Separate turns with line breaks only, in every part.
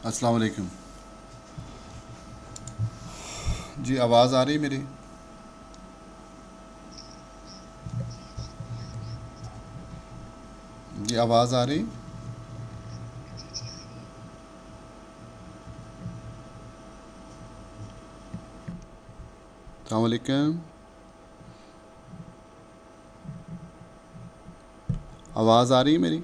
अस्सलाम वालेकुम। जी आवाज़ आ रही मेरी? जी आवाज़ आ रही? अस्सलाम वालेकुम। आवाज़ आ रही है मेरी?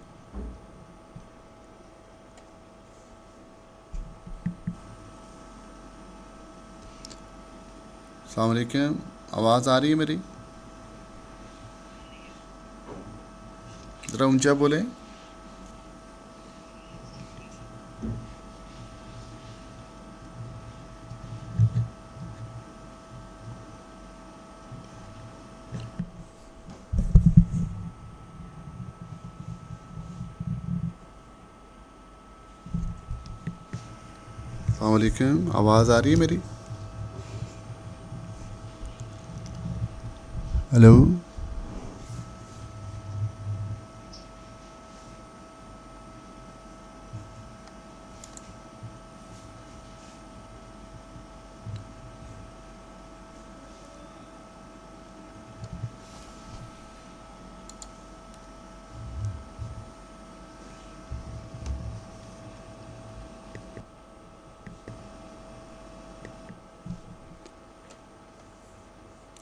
अस्सलाम वालेकुम। आवाज़ आ रही है मेरी? ज़रा ऊंचा बोलें। अस्सलाम वालेकुम। आवाज़ आ रही है मेरी? हेलो।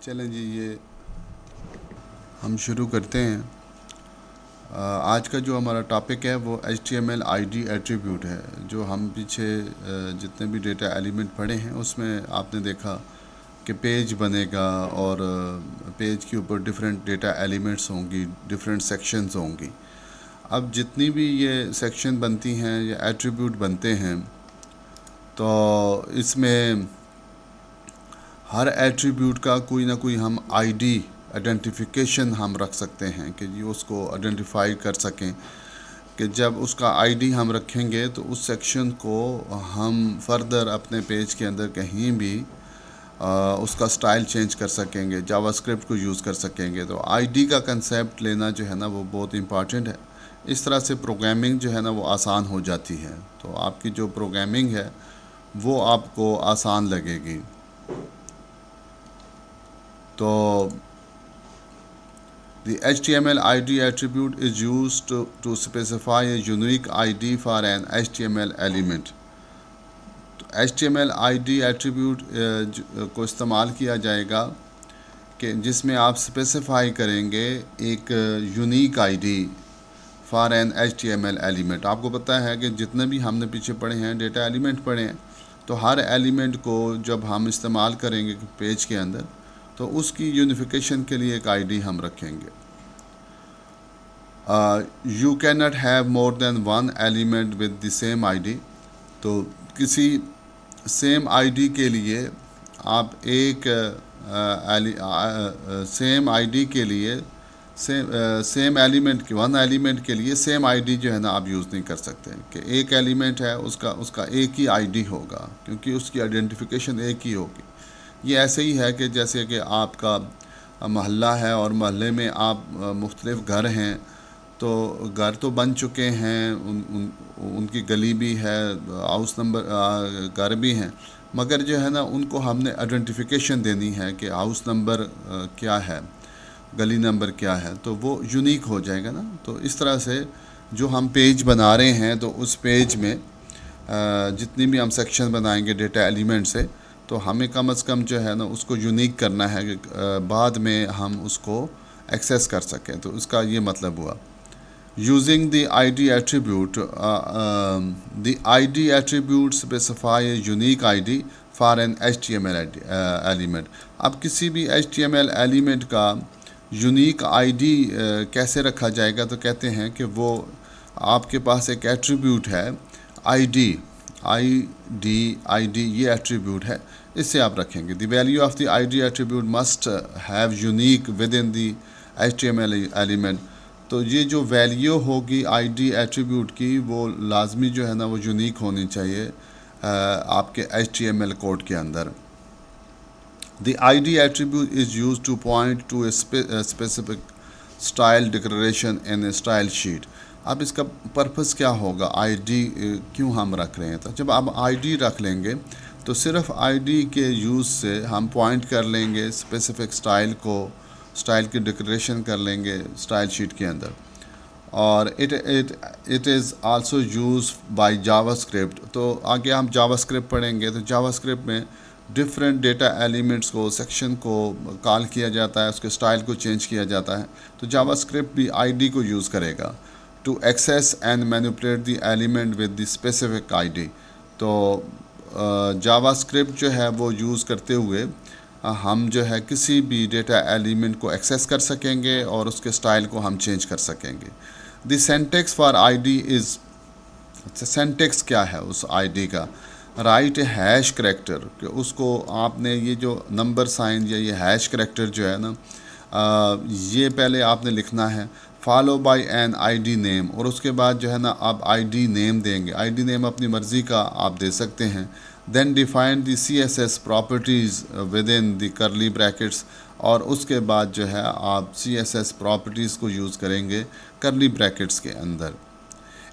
चलें जी, ये हम शुरू करते हैं। आज का जो हमारा टॉपिक है वो HTML ID एट्रीब्यूट है। जो हम पीछे जितने भी डेटा एलिमेंट पढ़े हैं उसमें आपने देखा कि पेज बनेगा और पेज के ऊपर डिफरेंट डेटा एलिमेंट्स होंगी, डिफरेंट सेक्शंस होंगी। अब जितनी भी ये सेक्शन बनती हैं या एट्रीब्यूट बनते हैं, तो इसमें हर एट्रीब्यूट का कोई ना कोई हम आईडी आइडेंटिफिकेशन हम रख सकते हैं कि ये उसको आइडेंटिफाई कर सकें कि जब उसका आईडी हम रखेंगे तो उस सेक्शन को हम फर्दर अपने पेज के अंदर कहीं भी उसका स्टाइल चेंज कर सकेंगे, जावास्क्रिप्ट को यूज़ कर सकेंगे। तो आईडी का कंसेप्ट लेना जो है ना वो बहुत इम्पॉर्टेंट है। इस तरह से प्रोग्रामिंग जो है ना वो आसान हो जाती है। तो आपकी जो प्रोग्रामिंग है वो आपको आसान लगेगी। तो the HTML ID attribute is used to specify a unique ID for an HTML element. HTML ID attribute को इस्तेमाल किया जाएगा कि जिसमें आप स्पेसिफाई करेंगे एक unique ID for an HTML element. आपको पता है कि जितने भी हमने पीछे पढ़े हैं डेटा एलिमेंट पढ़े हैं, तो हर एलिमेंट को जब हम इस्तेमाल करेंगे पेज के अंदर तो उसकी यूनिफिकेशन के लिए एक आईडी हम रखेंगे। You can not have more than one element with the same ID. तो किसी सेम आईडी के लिए आप एक सेम आईडी के लिए सेम एलिमेंट के वन एलिमेंट के लिए सेम आईडी जो है ना आप यूज़ नहीं कर सकते कि एक एलिमेंट है उसका उसका एक ही आईडी होगा, क्योंकि उसकी आइडेंटिफिकेशन एक ही होगी। ये ऐसे ही है कि जैसे कि आपका मोहल्ला है और मोहल्ले में आप मुख्तलिफ़ घर हैं, तो घर तो बन चुके हैं, उनकी गली भी है, हाउस नंबर घर भी हैं, मगर जो है ना उनको हमने आइडेंटिफिकेशन देनी है कि हाउस नंबर क्या है, गली नंबर क्या है, तो वो यूनिक हो जाएगा ना। तो इस तरह से जो हम पेज बना रहे हैं तो उस पेज में जितनी भी हम सेक्शन बनाएंगे डेटा एलिमेंट से, तो हमें कम से कम जो है ना उसको यूनिक करना है कि बाद में हम उसको एक्सेस कर सकें। तो इसका ये मतलब हुआ using the ID attribute. The ID attribute specify a unique ID for an HTML element. अब किसी भी HTML एलिमेंट का यूनिक आईडी कैसे रखा जाएगा, तो कहते हैं कि वो आपके पास एक एट्रीब्यूट है आईडी, आईडी ये एट्रीब्यूट है, इससे आप रखेंगे। The value of the ID attribute must have unique within the HTML element. तो ये जो वैल्यू होगी आईडी एट्रीब्यूट की वो लाजमी जो है ना वो यूनिक होनी चाहिए आपके HTML कोड के अंदर। The ID attribute is used to point to a specific style declaration in a style sheet. अब इसका पर्पस क्या होगा, आईडी क्यों हम रख रहे हैं? तो जब आप आईडी रख लेंगे तो सिर्फ आईडी के यूज़ से हम पॉइंट कर लेंगे स्पेसिफिक स्टाइल को, स्टाइल की डिक्लेरेशन कर लेंगे स्टाइल शीट के अंदर। और it is also use by JavaScript. तो आगे हम जावास्क्रिप्ट पढ़ेंगे, तो जावास्क्रिप्ट में डिफरेंट डेटा एलिमेंट्स को, सेक्शन को कॉल किया जाता है, उसके स्टाइल को चेंज किया जाता है। तो जावास्क्रिप्ट भी आईडी को यूज़ करेगा to access and manipulate the element with the specific ID. तो जावास्क्रिप्ट जो है वो यूज़ करते हुए हम जो है किसी भी डेटा एलिमेंट को एक्सेस कर सकेंगे और उसके स्टाइल को हम चेंज कर सकेंगे। The syntax for ID is, syntax क्या है उस आईडी का? राइट हैश करैक्टर, कि उसको आपने ये जो नंबर साइन या ये हैश करैक्टर जो है ना, ये पहले आपने लिखना है, follow by an ID name, और उसके बाद जो है ना आप आईडी नेम देंगे। आईडी नेम अपनी मर्ज़ी का आप दे सकते हैं। Then define the CSS properties within the curly brackets, और उसके बाद जो है आप CSS प्रॉपर्टीज़ को यूज़ करेंगे करली ब्रैकेट्स के अंदर।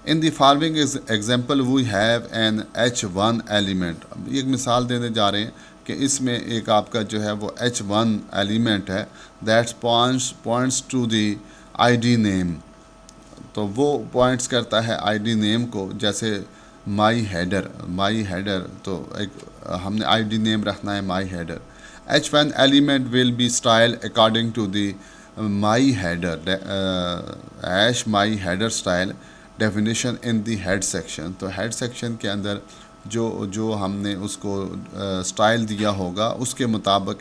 In the following example we have an H1 element. अब एक मिसाल देने जा रहे हैं कि इसमें एक आपका जो है वो H1 एलिमेंट है, that's points to the ID name. तो वो पॉइंट्स करता है आईडी नेम को, जैसे माई हेडर, तो एक हमने आईडी नेम रखना है my header. H1 element will be style according to the my header hash my header style definition in the head section. तो हेड सेक्शन के अंदर जो हमने उसको स्टाइल दिया होगा उसके मुताबिक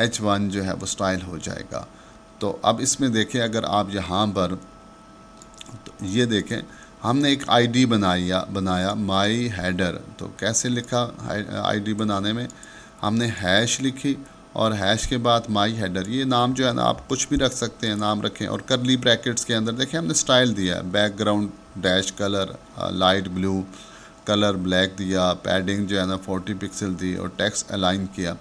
H1 जो है वो स्टाइल हो जाएगा। तो अब इसमें देखें, अगर आप यहाँ पर तो ये देखें, हमने एक आईडी बनाया माई हेडर। तो कैसे लिखा आईडी बनाने में? हमने हैश लिखी और हैश के बाद माई हेडर। ये नाम जो है ना आप कुछ भी रख सकते हैं, नाम रखें। और करली ब्रैकेट्स के अंदर देखें हमने स्टाइल दिया, background dash colour light blue, colour black दिया, पैडिंग जो है ना 40 पिक्सल दी और टेक्स्ट अलाइन किया।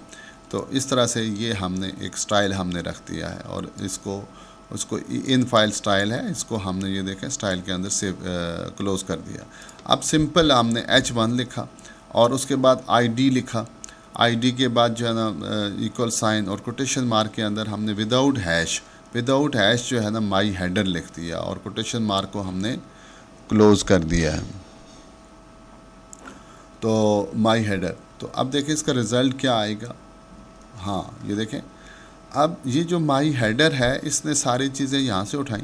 तो इस तरह से ये हमने एक स्टाइल हमने रख दिया है, और उसको इन फाइल स्टाइल है, इसको हमने ये देखें स्टाइल के अंदर सेव क्लोज़ कर दिया। अब सिंपल हमने H1 लिखा और उसके बाद आईडी लिखा। आईडी के बाद जो है ना इक्वल साइन और कोटेशन मार्क के अंदर हमने विदाउट हैश जो है ना माई हेडर लिख दिया और कोटेशन मार्क को हमने क्लोज़ कर दिया है। तो माई हेडर। तो अब देखें इसका रिज़ल्ट क्या आएगा। हाँ, ये देखें, अब ये जो माई हेडर है इसने सारी चीज़ें यहाँ से उठाई।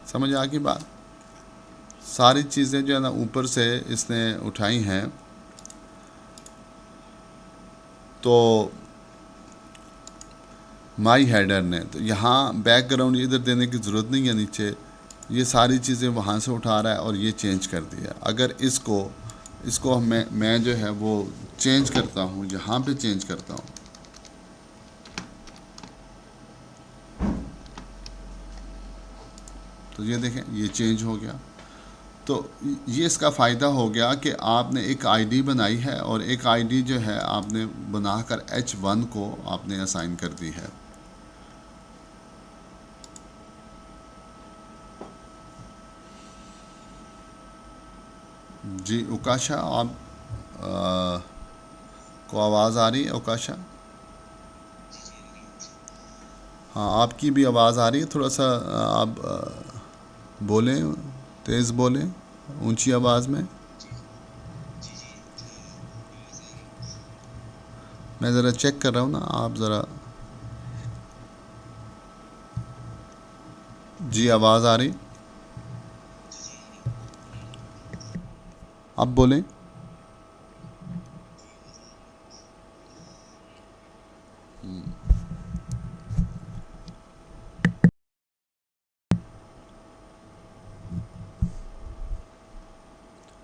समझ आ गई बात? सारी चीज़ें जो है ना ऊपर से इसने उठाई हैं। तो माई हेडर ने, तो यहाँ बैकग्राउंड इधर देने की ज़रूरत नहीं है, नीचे ये सारी चीज़ें वहाँ से उठा रहा है और ये चेंज कर दिया। अगर इसको मैं जो है वो चेंज करता हूँ, यहाँ पे चेंज करता हूँ, तो ये देखें ये चेंज हो गया। तो ये इसका फ़ायदा हो गया कि आपने एक आईडी बनाई है और एक आईडी जो है आपने बनाकर H1 को आपने असाइन कर दी है। जी उकाशा, आप को आवाज़ आ रही है? उकाशा, हाँ आपकी भी आवाज़ आ रही है। थोड़ा सा आप बोलें, तेज़ बोलें, ऊंची आवाज़ में। मैं ज़रा चेक कर रहा हूँ ना, आप ज़रा। जी आवाज़ आ रही, आप बोलें।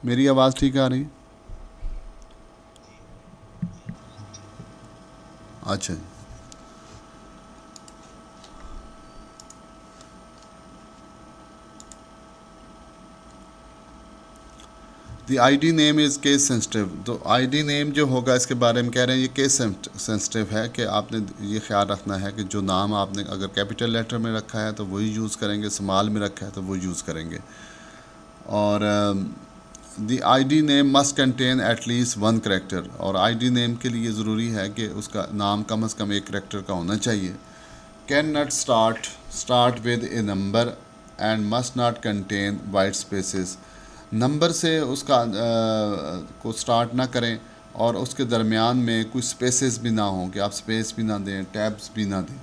मेरी आवाज़ ठीक आ रही? अच्छा, the ID name is case sensitive. तो आईडी नेम जो होगा इसके बारे में कह रहे हैं ये केस सेंसिटिव है कि आपने ये ख्याल रखना है कि जो नाम आपने अगर कैपिटल लेटर में रखा है तो वही यूज़ करेंगे, स्मॉल में रखा है तो वो यूज़ करेंगे। और the ID name must contain at least one character, और आईडी नेम के लिए ज़रूरी है कि उसका नाम कम से कम एक करेक्टर का होना चाहिए। Can not start with A number and must not contain white spaces. Number से उसका को स्टार्ट ना करें और उसके दरमियान में कुछ स्पेसेस भी ना हों कि आप स्पेस भी ना दें, टैब्स भी ना दें।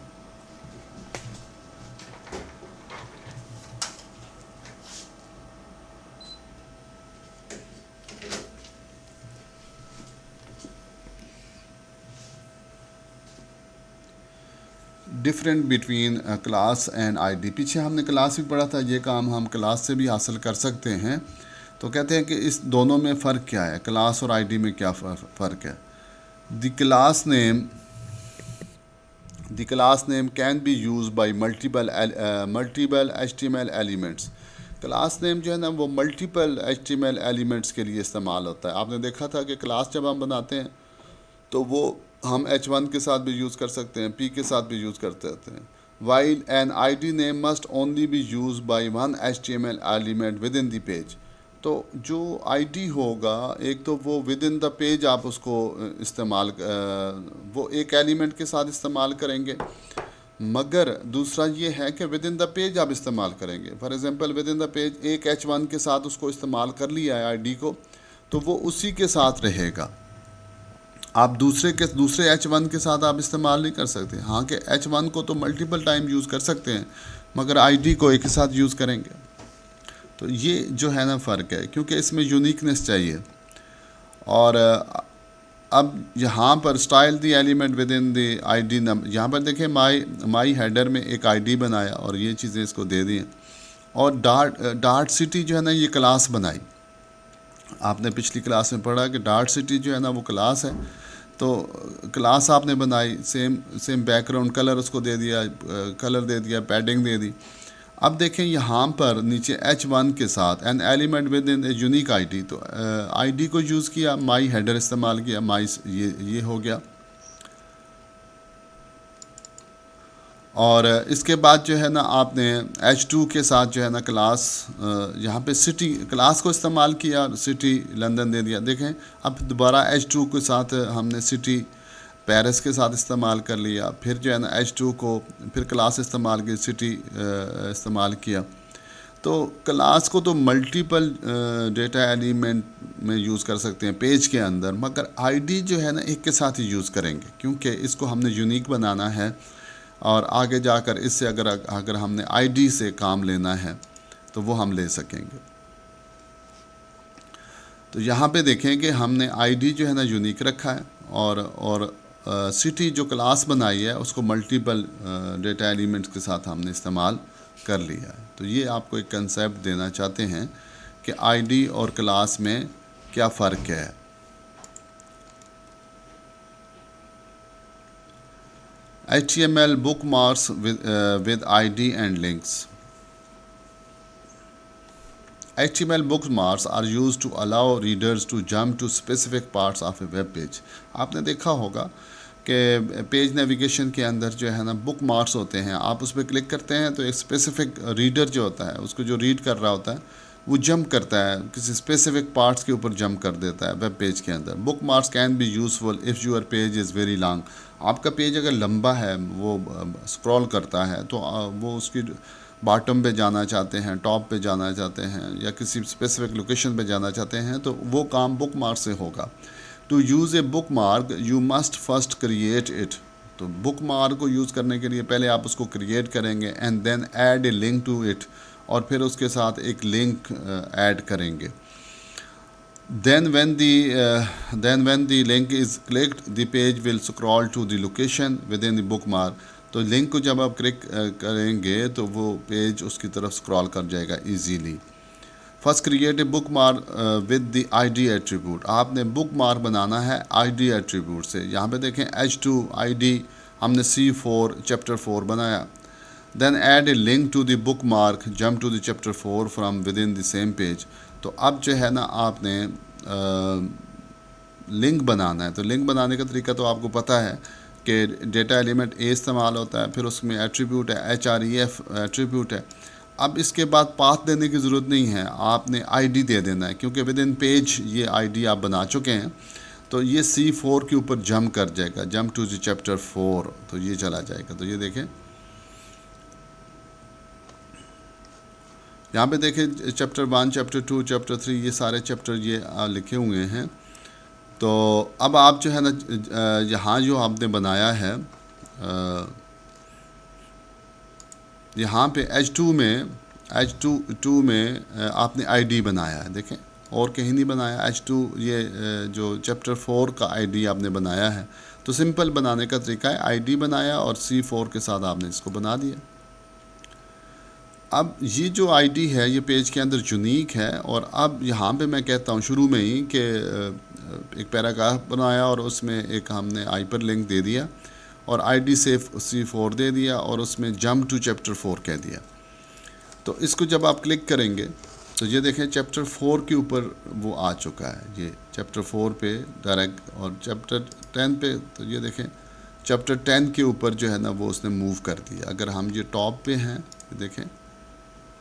Different between class and ID. पीछे हमने क्लास भी पढ़ा था, ये काम हम क्लास से भी हासिल कर सकते हैं। तो कहते हैं कि इस दोनों में फ़र्क क्या है, क्लास और आईडी में क्या फ़र्क है। The class name can be use by multiple HTML elements. Class name जो है ना वो मल्टीपल HTML एलिमेंट्स के लिए इस्तेमाल होता है। आपने देखा था कि क्लास जब हम बनाते हैं तो वो हम H1 के साथ भी यूज़ कर सकते हैं, P के साथ भी यूज़ करते रहते हैं। While an ID name must only be use by one HTML element within the page. तो जो ID होगा एक तो वो विद इन द पेज आप उसको इस्तेमाल वो एक एलिमेंट के साथ इस्तेमाल करेंगे, मगर दूसरा ये है कि विद इन द पेज आप इस्तेमाल करेंगे। For example with in the page एक H1 के साथ उसको इस्तेमाल कर लिया है ID को, तो वो उसी के साथ रहेगा। आप दूसरे H1 के साथ आप इस्तेमाल नहीं कर सकते। हाँ कि H1 को तो मल्टीपल टाइम यूज़ कर सकते हैं, मगर ID को एक ही साथ यूज़ करेंगे। तो ये जो है ना फ़र्क है, क्योंकि इसमें यूनिकनेस चाहिए। और अब यहाँ पर style the element within the ID number, यहाँ पर देखें माई हेडर में एक ID बनाया और ये चीज़ें इसको दे दी। और डार्ट सिटी जो है ना ये क्लास बनाई। आपने पिछली क्लास में पढ़ा कि डार्ट सिटी जो है ना वो क्लास है। तो क्लास आपने बनाई, सेम बैकग्राउंड कलर उसको दे दिया, कलर दे दिया, पैडिंग दे दी। अब देखें यहाँ पर नीचे H1 के साथ an element with in a unique ID, तो ID को यूज़ किया, माई हेडर इस्तेमाल किया, माई ये हो गया। और इसके बाद जो है ना आपने H2 के साथ जो है ना क्लास यहाँ पे सिटी क्लास को इस्तेमाल किया, सिटी लंदन दे दिया। देखें अब दोबारा H2 के साथ हमने सिटी पेरिस के साथ इस्तेमाल कर लिया, फिर जो है ना H2 को फिर क्लास इस्तेमाल की, सिटी इस्तेमाल किया। तो क्लास को तो मल्टीपल डेटा एलिमेंट में यूज़ कर सकते हैं पेज के अंदर, मगर ID जो है ना एक के साथ ही यूज़ करेंगे, क्योंकि इसको हमने यूनिक बनाना है। और आगे जाकर इससे अगर हमने ID से काम लेना है तो वो हम ले सकेंगे। तो यहाँ पे देखें कि हमने ID जो है ना यूनिक रखा है, और सिटी जो क्लास बनाई है उसको मल्टीपल डेटा एलिमेंट्स के साथ हमने इस्तेमाल कर लिया है। तो ये आपको एक कंसेप्ट देना चाहते हैं कि ID और क्लास में क्या फ़र्क है। HTML bookmarks with ID and links. HTML bookmarks are used to allow readers to jump to specific parts of a web page. आपने देखा होगा कि पेज नेविगेशन के अंदर जो है ना बुक मार्क्स होते हैं, आप उस पर क्लिक करते हैं तो एक स्पेसिफिक रीडर जो होता है उसको जो रीड कर रहा होता है वो जंप करता है, किसी स्पेसिफिक पार्ट्स के ऊपर जंप कर देता है वेब पेज के अंदर। Bookmarks can be useful if your page is very long. आपका पेज अगर लंबा है, वो स्क्रॉल करता है, तो वो उसकी बॉटम पे जाना चाहते हैं, टॉप पे जाना चाहते हैं, या किसी स्पेसिफिक लोकेशन पे जाना चाहते हैं, तो वो काम बुक मार्क से होगा। To use a bookmark you must first create it. तो बुक मार्क को यूज़ करने के लिए पहले आप उसको क्रिएट करेंगे, and then add a link to it, और फिर उसके साथ एक लिंक ऐड करेंगे। Then when the link is clicked, the page will scroll to the location within the bookmark. तो लिंक को जब आप क्लिक करेंगे तो वो पेज उसकी तरफ स्क्रॉल कर जाएगा easily. First create a book mark with the ID attribute. आपने बुक मार्क बनाना है ID एट्रीब्यूट से। यहाँ पे देखें H2 ID हमने C4 चैप्टर 4 बनाया। Then add a link to the bookmark, jump to the chapter 4 from within the same page. तो अब जो है ना आपने लिंक बनाना है। तो लिंक बनाने का तरीका तो आपको पता है कि डेटा एलिमेंट ए इस्तेमाल होता है, फिर उसमें एट्रीब्यूट है href एट्रीब्यूट है। अब इसके बाद पाथ देने की ज़रूरत नहीं है, आपने आईडी दे देना है, क्योंकि विद इन पेज ये आईडी आप बना चुके हैं। तो ये C4 के ऊपर जंप कर जाएगा, जंप टू द चैप्टर 4, तो ये चला जाएगा। तो ये देखें, यहाँ पे देखें चैप्टर 1, चैप्टर 2, चैप्टर 3, ये सारे चैप्टर ये लिखे हुए हैं। तो अब आप जो है ना यहाँ जो आपने बनाया है, यहाँ पे H2 में आपने आईडी बनाया है, देखें, और कहीं नहीं बनाया। H2 ये जो चैप्टर 4 का आईडी आपने बनाया है। तो सिंपल बनाने का तरीका है, आईडी बनाया और C4 के साथ आपने इसको बना दिया। अब ये जो आईडी है ये पेज के अंदर यूनिक है। और अब यहाँ पे मैं कहता हूँ शुरू में ही कि एक पैराग्राफ बनाया और उसमें एक हमने हाइपर लिंक दे दिया और आईडी से C4 दे दिया और उसमें जंप टू चैप्टर 4 कह दिया। तो इसको जब आप क्लिक करेंगे तो ये देखें चैप्टर 4 के ऊपर वो आ चुका है, ये चैप्टर 4 पे डायरेक्ट। और चैप्टर 10 पे तो ये देखें चैप्टर 10 के ऊपर जो है ना वो उसने मूव कर दिया। अगर हम ये टॉप पे हैं देखें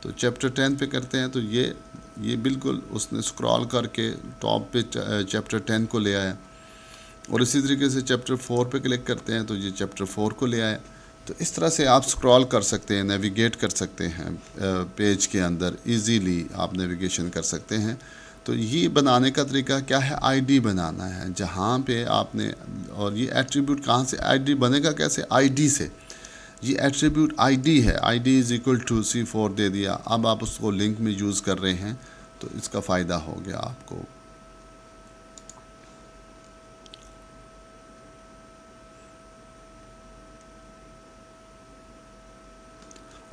तो चैप्टर 10 पे करते हैं तो ये बिल्कुल उसने स्क्रॉल करके टॉप पे चैप्टर 10 को ले आया। और इसी तरीके से चैप्टर 4 पे क्लिक करते हैं तो ये चैप्टर 4 को ले आया। तो इस तरह से आप स्क्रॉल कर सकते हैं, नेविगेट कर सकते हैं पेज के अंदर, इजीली आप नेविगेशन कर सकते हैं। तो ये बनाने का तरीका क्या है, आईडी बनाना है जहाँ पे आपने, और ये एट्रीब्यूट कहाँ से आईडी बनेगा, कैसे, आईडी से। ये एट्रीब्यूट आईडी है, ID is equal to C4 दे दिया। अब आप उसको लिंक में यूज़ कर रहे हैं तो इसका फ़ायदा हो गया आपको।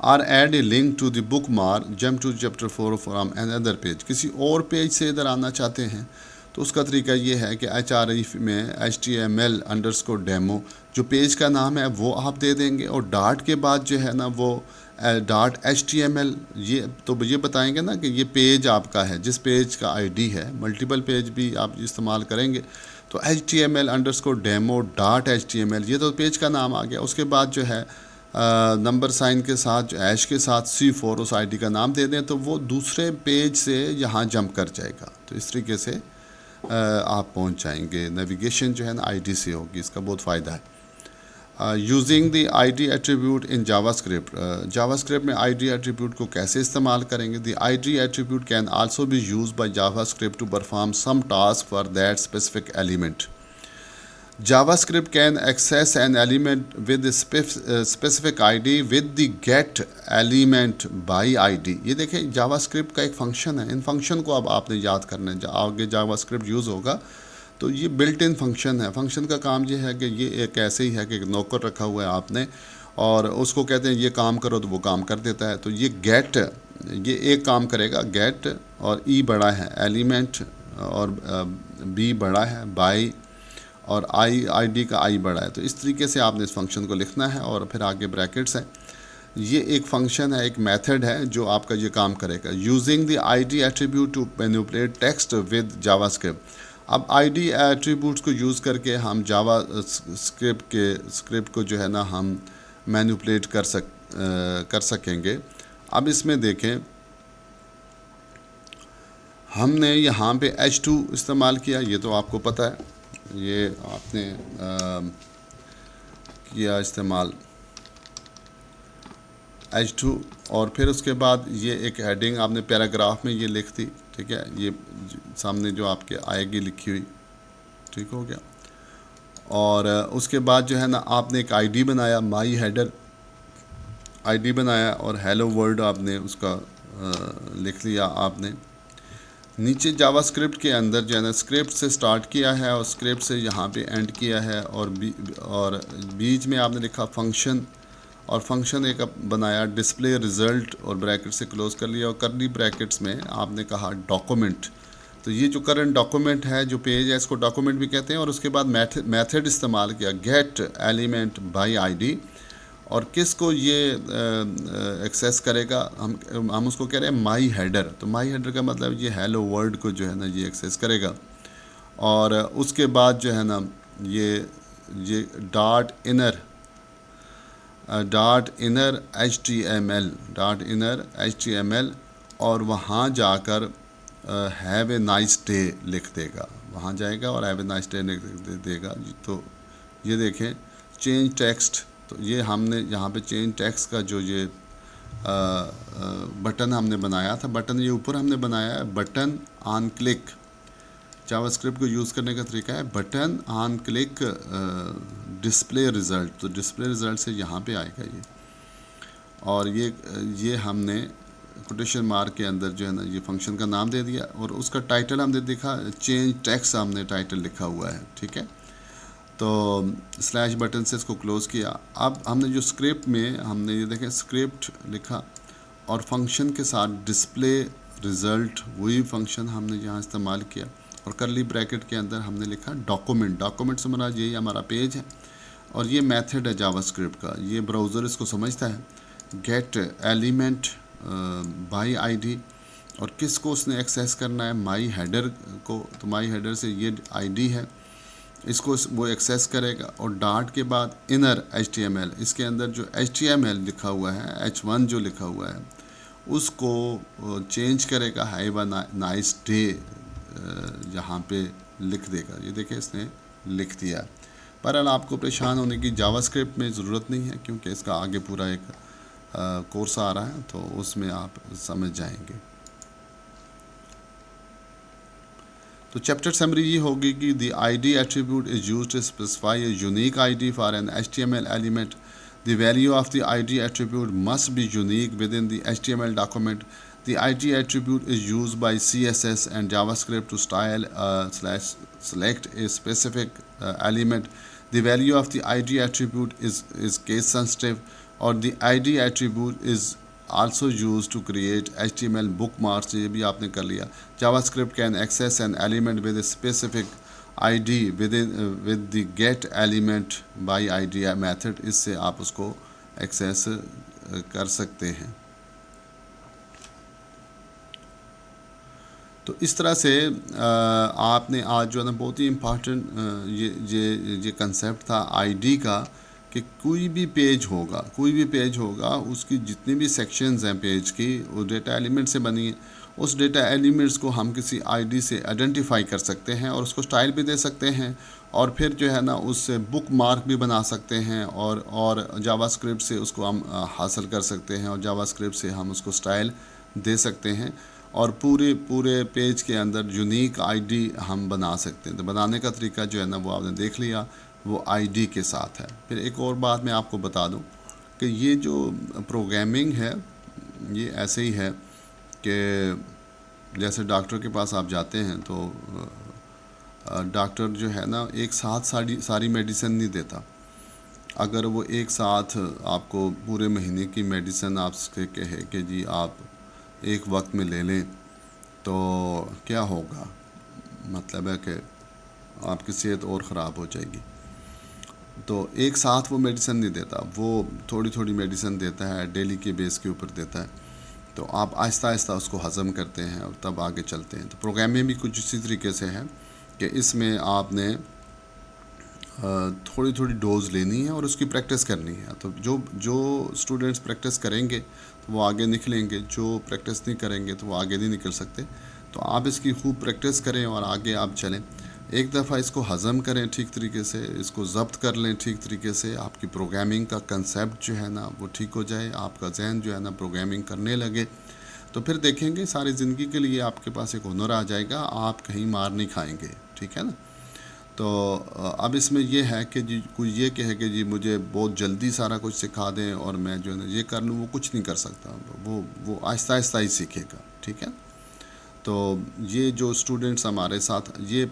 और add a link to the bookmark jump to chapter 4 from another page. किसी और पेज से इधर आना चाहते हैं तो उसका तरीका ये है कि href में HTML_demo जो पेज का नाम है वो आप दे देंगे और डॉट के बाद जो है ना वो .html ये बताएंगे ना कि ये पेज आपका है, जिस पेज का आईडी है। मल्टीपल पेज भी आप इस्तेमाल करेंगे तो HTML_demo.html ये तो पेज का नाम आ गया। उसके बाद जो है नंबर साइन के साथ ऐश के साथ C4 उस आईडी का नाम दे दें तो वो दूसरे पेज से यहाँ जंप कर जाएगा। तो इस तरीके से आप पहुँच जाएंगे। नेविगेशन जो है ना आईडी से होगी, इसका बहुत फ़ायदा है। Using the ID attribute in JavaScript, JavaScript में आईडी एट्रीब्यूट को कैसे इस्तेमाल करेंगे। The ID attribute can also be used by JavaScript to perform some task for that specific element. JavaScript can access an element with the specific ID with the get element by ID। ये देखें JavaScript का एक function है, इन function को अब आपने याद करना है। आगे JavaScript यूज़ होगा तो ये बिल्ट इन फंक्शन है। फंक्शन का काम ये है कि ये एक ऐसे ही है कि एक नौकर रखा हुआ है आपने और उसको कहते हैं ये काम करो तो वो काम कर देता है। तो ये गेट, ये एक काम करेगा गेट, और ई बड़ा है एलिमेंट और बी बड़ा है बाई, और आईडी का आई बड़ा है। तो इस तरीके से आपने इस फंक्शन को लिखना है और फिर आगे ब्रैकेट्स है। ये एक फंक्शन है, एक मेथड है जो आपका ये काम करेगा। Using the ID attribute to manipulate text with JavaScript. अब आईडी एट्रीब्यूट्स को यूज़ करके हम स्क्रिप्ट को जो है ना हम मैनिपुलेट कर सकेंगे। अब इसमें देखें हमने यहाँ पे H2 इस्तेमाल किया, ये तो आपको पता है, ये आपने किया इस्तेमाल H2। और फिर उसके बाद ये एक हेडिंग आपने पैराग्राफ में ये लिख दी, ठीक है, ये सामने जो आपके आएगी लिखी हुई, ठीक हो गया। और उसके बाद जो है ना आपने एक आईडी बनाया, माई हेडर आईडी बनाया और हेलो वर्ल्ड आपने उसका लिख लिया आपने। नीचे जावास्क्रिप्ट के अंदर जो है ना स्क्रिप्ट से स्टार्ट किया है और स्क्रिप्ट से यहाँ पे एंड किया है और बीच में आपने लिखा फंक्शन, और फंक्शन एक बनाया डिस्प्ले रिज़ल्ट और ब्रैकेट से क्लोज़ कर लिया और करली ब्रैकेट्स में आपने कहा डॉक्यूमेंट। तो ये जो करंट डॉक्यूमेंट है, जो पेज है, इसको डॉक्यूमेंट भी कहते हैं। और उसके बाद मेथड इस्तेमाल किया गेट एलिमेंट बाय आईडी, और किस को ये एक्सेस करेगा, हम उसको कह रहे हैं माई हेडर। तो माई हेडर का मतलब ये हेलो वर्ल्ड को जो है ना ये एक्सेस करेगा। और उसके बाद जो है ना ये डॉट इनर HTML और वहाँ जाकर हैव ए नाइस डे लिख देगा, वहाँ जाएगा और हैव ए नाइस डे लिख देगा। तो ये देखें चेंज टेक्स्ट, तो ये हमने यहाँ पे चेंज टेक्स्ट का जो ये बटन हमने बनाया था, बटन ये ऊपर हमने बनाया है, बटन ऑन क्लिक। जावास्क्रिप्ट को यूज़ करने का तरीका है button on click display result. तो डिस्प्ले रिज़ल्ट से यहाँ पे आएगा ये, और ये हमने कोटेशन मार्क के अंदर जो है ना ये फंक्शन का नाम दे दिया, और उसका टाइटल हमने देखा चेंज टेक्स्ट, हमने टाइटल लिखा हुआ है, ठीक है। तो स्लैश बटन से इसको क्लोज़ किया। अब हमने जो स्क्रिप्ट में हमने ये देखें स्क्रिप्ट लिखा और फंक्शन के साथ डिस्प्ले रिज़ल्ट, वही फंक्शन हमने यहाँ इस्तेमाल किया, और करली ब्रैकेट के अंदर हमने लिखा डॉक्यूमेंट से हमारा यही हमारा पेज है। और ये मेथड है जावास्क्रिप्ट का, ये ब्राउज़र इसको समझता है, गेट एलिमेंट बाय आईडी, और किसको उसने एक्सेस करना है, माई हेडर को। तो माई हेडर से ये आईडी है, इसको वो एक्सेस करेगा। और डॉट के बाद इनर HTML, इसके अंदर जो HTML लिखा हुआ है, H1 जो लिखा हुआ है, उसको चेंज करेगा, हैव अ नाइस डे यहाँ पे लिख देगा। ये देखिए इसने लिख दिया। बहरहाल आपको परेशान होने की जावास्क्रिप्ट में ज़रूरत नहीं है, क्योंकि इसका आगे पूरा एक कोर्स आ रहा है, तो उसमें आप समझ जाएंगे। तो चैप्टर समरी ये होगी कि the ID attribute is used to specify a unique ID for an HTML element. The value of the ID attribute must be unique within the HTML document. The ID attribute is used by CSS and JavaScript to style select a specific element. The value of the ID attribute is case sensitive, or the ID attribute is also used to create HTML bookmarks. ये भी आपने कर लिया। JavaScript can access an element with a specific ID with the get element by ID method. इससे आप उसको access कर सकते हैं। तो इस तरह से आपने आज जो है ना बहुत ही इम्पॉर्टेंट ये कंसेप्ट था आईडी का, कि कोई भी पेज होगा उसकी जितनी भी सेक्शंस हैं पेज की, वो डेटा एलिमेंट से बनी है। उस डेटा एलिमेंट्स को हम किसी आईडी से आइडेंटिफाई कर सकते हैं, और उसको स्टाइल भी दे सकते हैं, और फिर जो है ना उससे बुक मार्क भी बना सकते हैं, और जावास्क्रिप्ट से उसको हम हासिल कर सकते हैं, और जावास्क्रिप्ट से हम उसको स्टाइल दे सकते हैं, और पूरे पेज के अंदर यूनिक आईडी हम बना सकते हैं। तो बनाने का तरीका जो है ना वो आपने देख लिया, वो आईडी के साथ है। फिर एक और बात मैं आपको बता दूं कि ये जो प्रोग्रामिंग है ये ऐसे ही है कि जैसे डॉक्टर के पास आप जाते हैं, तो डॉक्टर जो है ना एक साथ सारी मेडिसिन नहीं देता। अगर वो एक साथ आपको पूरे महीने की मेडिसिन आपसे कहे कि जी आप एक वक्त में ले लें, तो क्या होगा, मतलब है कि आपकी सेहत और ख़राब हो जाएगी। तो एक साथ वो मेडिसिन नहीं देता, वो थोड़ी थोड़ी मेडिसिन देता है, डेली के बेस के ऊपर देता है। तो आप आहिस्ता आहिस्ता उसको हज़म करते हैं और तब आगे चलते हैं। तो प्रोग्राम में भी कुछ इसी तरीके से है कि इसमें आपने थोड़ी थोड़ी डोज लेनी है और उसकी प्रैक्टिस करनी है। तो जो स्टूडेंट्स प्रैक्टिस करेंगे तो वो आगे निकलेंगे, जो प्रैक्टिस नहीं करेंगे तो वो आगे नहीं निकल सकते। तो आप इसकी खूब प्रैक्टिस करें और आगे आप चलें। एक दफ़ा इसको हज़म करें ठीक तरीके से, इसको ज़ब्त कर लें ठीक तरीके से, आपकी प्रोग्रामिंग का कंसेप्ट जो है ना वो ठीक हो जाए, आपका जहन जो है ना प्रोग्रामिंग करने लगे, तो फिर देखेंगे सारी ज़िंदगी के लिए आपके पास एक हुनर आ जाएगा, आप कहीं मार नहीं खाएंगे, ठीक है ना। तो अब इसमें यह है कि जी कोई ये कहे कि जी मुझे बहुत जल्दी सारा कुछ सिखा दें और मैं जो है ना ये कर लूँ, वो कुछ नहीं कर सकता, वो आहिस्ता आहिस्ता ही सीखेगा, ठीक है। तो ये जो स्टूडेंट्स हमारे साथ ये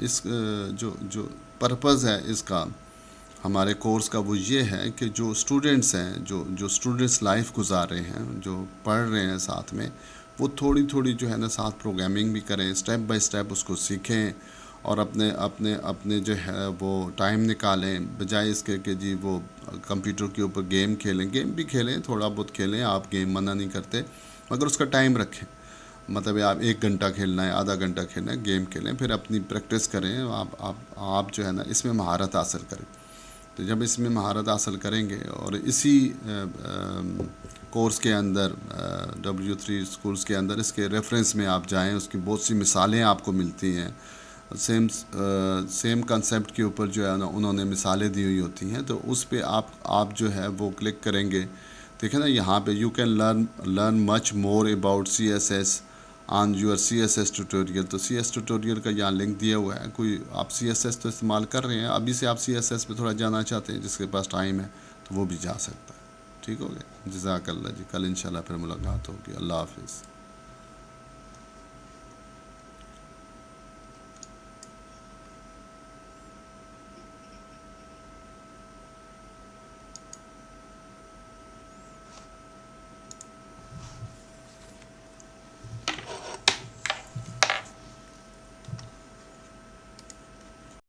इस जो पर्पज़ है इसका हमारे कोर्स का, वो ये है कि जो स्टूडेंट्स हैं, जो स्टूडेंट्स लाइफ गुजार रहे हैं, जो पढ़ रहे हैं साथ में, वो थोड़ी थोड़ी जो है ना साथ प्रोग्रामिंग भी करें, स्टेप बाय स्टेप उसको सीखें, और अपने अपने अपने जो है वो टाइम निकालें, बजाय इसके कि जी वो कंप्यूटर के ऊपर गेम खेलें। गेम भी खेलें, थोड़ा बहुत खेलें, आप गेम मना नहीं करते, मगर उसका टाइम रखें। मतलब आप 1 घंटा खेलना है, आधा घंटा खेलना है, गेम खेलें, फिर अपनी प्रैक्टिस करें। आप जो है ना इसमें महारत हासिल करें। तो जब इसमें महारत हासिल करेंगे और इसी कोर्स के अंदर W3 स्कूल्स के अंदर इसके रेफरेंस में आप जाएं, उसकी बहुत सी मिसालें आपको मिलती हैं। सेम कंसेप्ट के ऊपर जो है ना उन्होंने मिसालें दी हुई होती हैं। तो उस पे आप जो है वो क्लिक करेंगे, देखें ना यहाँ पे you can learn much more about CSS on your CSS tutorial. तो CS ट्यूटोरियल का यहाँ लिंक दिया हुआ है। कोई आप CSS तो इस्तेमाल कर रहे हैं, अभी से आप CSS पे थोड़ा जाना चाहते हैं, जिसके पास टाइम है तो वो भी जा सकता है। ठीक हो गया, जज़ाकल्लाह जी। कल इंशाल्लाह फिर मुलाकात होगी। अल्लाह हाफिज़।